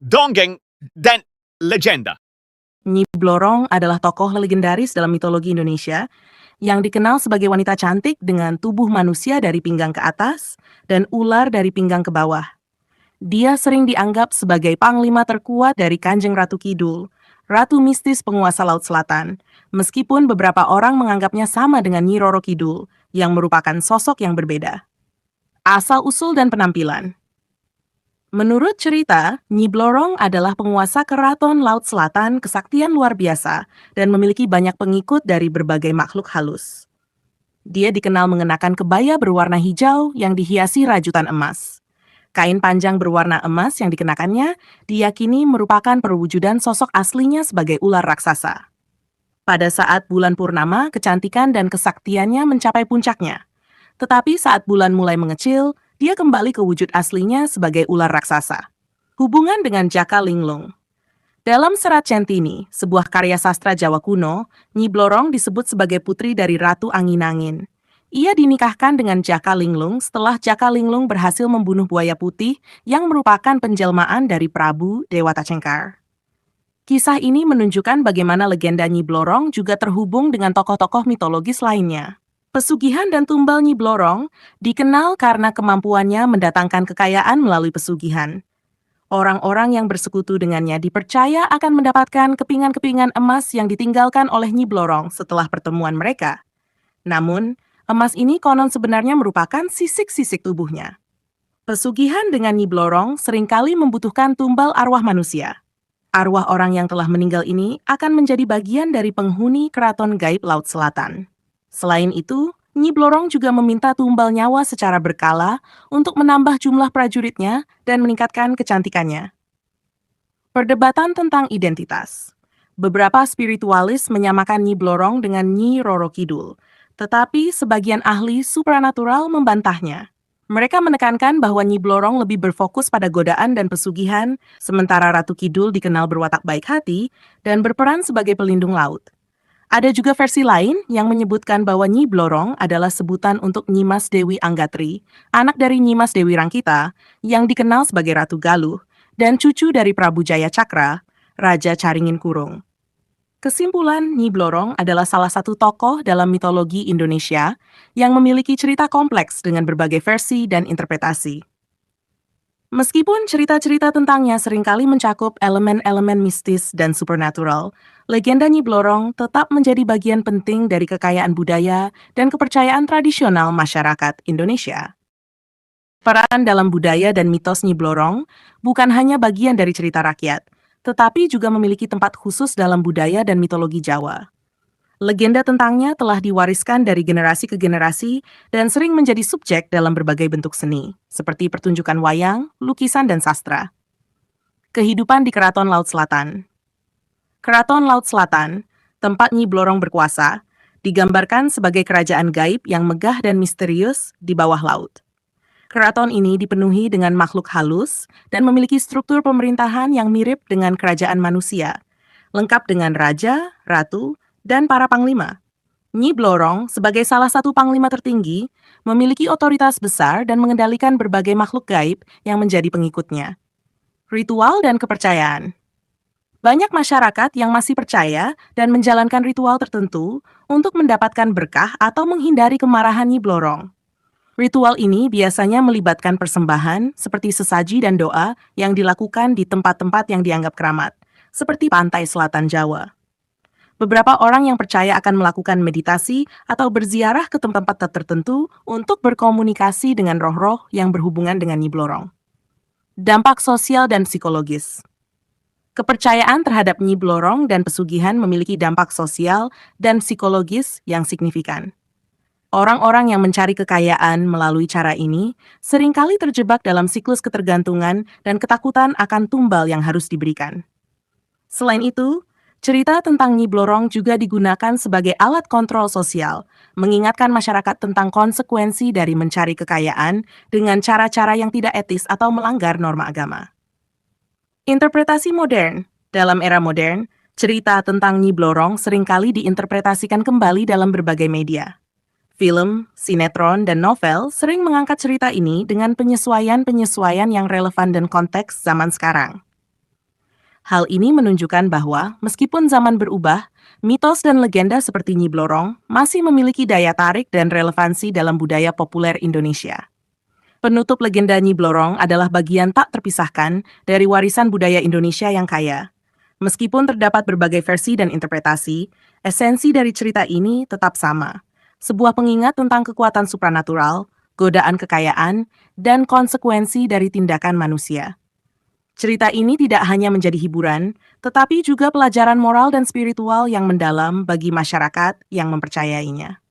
dongeng, dan legenda. Nyi Blorong adalah tokoh legendaris dalam mitologi Indonesia yang dikenal sebagai wanita cantik dengan tubuh manusia dari pinggang ke atas dan ular dari pinggang ke bawah. Dia sering dianggap sebagai panglima terkuat dari Kanjeng Ratu Kidul, ratu mistis penguasa Laut Selatan, meskipun beberapa orang menganggapnya sama dengan Nyi Roro Kidul yang merupakan sosok yang berbeda. Asal-usul dan penampilan. Menurut cerita, Nyi Blorong adalah penguasa keraton Laut Selatan kesaktian luar biasa dan memiliki banyak pengikut dari berbagai makhluk halus. Dia dikenal mengenakan kebaya berwarna hijau yang dihiasi rajutan emas. Kain panjang berwarna emas yang dikenakannya diyakini merupakan perwujudan sosok aslinya sebagai ular raksasa. Pada saat bulan purnama, kecantikan dan kesaktiannya mencapai puncaknya. Tetapi saat bulan mulai mengecil, dia kembali ke wujud aslinya sebagai ular raksasa. Hubungan dengan Jaka Linglung. Dalam Serat Centini, sebuah karya sastra Jawa kuno, Nyi Blorong disebut sebagai putri dari Ratu Angin-Angin. Ia dinikahkan dengan Jaka Linglung setelah Jaka Linglung berhasil membunuh buaya putih yang merupakan penjelmaan dari Prabu Dewata Cengkar. Kisah ini menunjukkan bagaimana legenda Nyi Blorong juga terhubung dengan tokoh-tokoh mitologis lainnya. Pesugihan dan tumbal Nyi Blorong dikenal karena kemampuannya mendatangkan kekayaan melalui pesugihan. Orang-orang yang bersekutu dengannya dipercaya akan mendapatkan kepingan-kepingan emas yang ditinggalkan oleh Nyi Blorong setelah pertemuan mereka. Namun, emas ini konon sebenarnya merupakan sisik-sisik tubuhnya. Pesugihan dengan Nyi Blorong seringkali membutuhkan tumbal arwah manusia. Arwah orang yang telah meninggal ini akan menjadi bagian dari penghuni keraton gaib Laut Selatan. Selain itu, Nyi Blorong juga meminta tumbal nyawa secara berkala untuk menambah jumlah prajuritnya dan meningkatkan kecantikannya. Perdebatan tentang identitas. Beberapa spiritualis menyamakan Nyi Blorong dengan Nyi Roro Kidul, tetapi sebagian ahli supranatural membantahnya. Mereka menekankan bahwa Nyi Blorong lebih berfokus pada godaan dan pesugihan, sementara Ratu Kidul dikenal berwatak baik hati dan berperan sebagai pelindung laut. Ada juga versi lain yang menyebutkan bahwa Nyi Blorong adalah sebutan untuk Nyimas Dewi Anggatri, anak dari Nyimas Dewi Rangkita, yang dikenal sebagai Ratu Galuh, dan cucu dari Prabu Jaya Cakra, Raja Caringin Kurung. Kesimpulan, Nyi Blorong adalah salah satu tokoh dalam mitologi Indonesia yang memiliki cerita kompleks dengan berbagai versi dan interpretasi. Meskipun cerita-cerita tentangnya seringkali mencakup elemen-elemen mistis dan supernatural, legenda Nyi Blorong tetap menjadi bagian penting dari kekayaan budaya dan kepercayaan tradisional masyarakat Indonesia. Peran dalam budaya dan mitos Nyi Blorong bukan hanya bagian dari cerita rakyat, tetapi juga memiliki tempat khusus dalam budaya dan mitologi Jawa. Legenda tentangnya telah diwariskan dari generasi ke generasi dan sering menjadi subjek dalam berbagai bentuk seni, seperti pertunjukan wayang, lukisan, dan sastra. Kehidupan di Keraton Laut Selatan. Keraton Laut Selatan, tempat Nyi Blorong berkuasa, digambarkan sebagai kerajaan gaib yang megah dan misterius di bawah laut. Keraton ini dipenuhi dengan makhluk halus dan memiliki struktur pemerintahan yang mirip dengan kerajaan manusia, lengkap dengan raja, ratu, dan para panglima. Nyi Blorong, sebagai salah satu panglima tertinggi, memiliki otoritas besar dan mengendalikan berbagai makhluk gaib yang menjadi pengikutnya. Ritual dan kepercayaan. Banyak masyarakat yang masih percaya dan menjalankan ritual tertentu untuk mendapatkan berkah atau menghindari kemarahan Nyi Blorong. Ritual ini biasanya melibatkan persembahan seperti sesaji dan doa yang dilakukan di tempat-tempat yang dianggap keramat, seperti pantai selatan Jawa. Beberapa orang yang percaya akan melakukan meditasi atau berziarah ke tempat-tempat tertentu untuk berkomunikasi dengan roh-roh yang berhubungan dengan Nyi Blorong. Dampak sosial dan psikologis. Kepercayaan terhadap Nyi Blorong dan pesugihan memiliki dampak sosial dan psikologis yang signifikan. Orang-orang yang mencari kekayaan melalui cara ini seringkali terjebak dalam siklus ketergantungan dan ketakutan akan tumbal yang harus diberikan. Selain itu, cerita tentang Nyi Blorong juga digunakan sebagai alat kontrol sosial, mengingatkan masyarakat tentang konsekuensi dari mencari kekayaan dengan cara-cara yang tidak etis atau melanggar norma agama. Interpretasi modern. Dalam era modern, cerita tentang Nyi Blorong seringkali diinterpretasikan kembali dalam berbagai media. Film, sinetron, dan novel sering mengangkat cerita ini dengan penyesuaian-penyesuaian yang relevan dan konteks zaman sekarang. Hal ini menunjukkan bahwa meskipun zaman berubah, mitos dan legenda seperti Nyi Blorong masih memiliki daya tarik dan relevansi dalam budaya populer Indonesia. Penutup legenda Nyi Blorong adalah bagian tak terpisahkan dari warisan budaya Indonesia yang kaya. Meskipun terdapat berbagai versi dan interpretasi, esensi dari cerita ini tetap sama. Sebuah pengingat tentang kekuatan supranatural, godaan kekayaan, dan konsekuensi dari tindakan manusia. Cerita ini tidak hanya menjadi hiburan, tetapi juga pelajaran moral dan spiritual yang mendalam bagi masyarakat yang mempercayainya.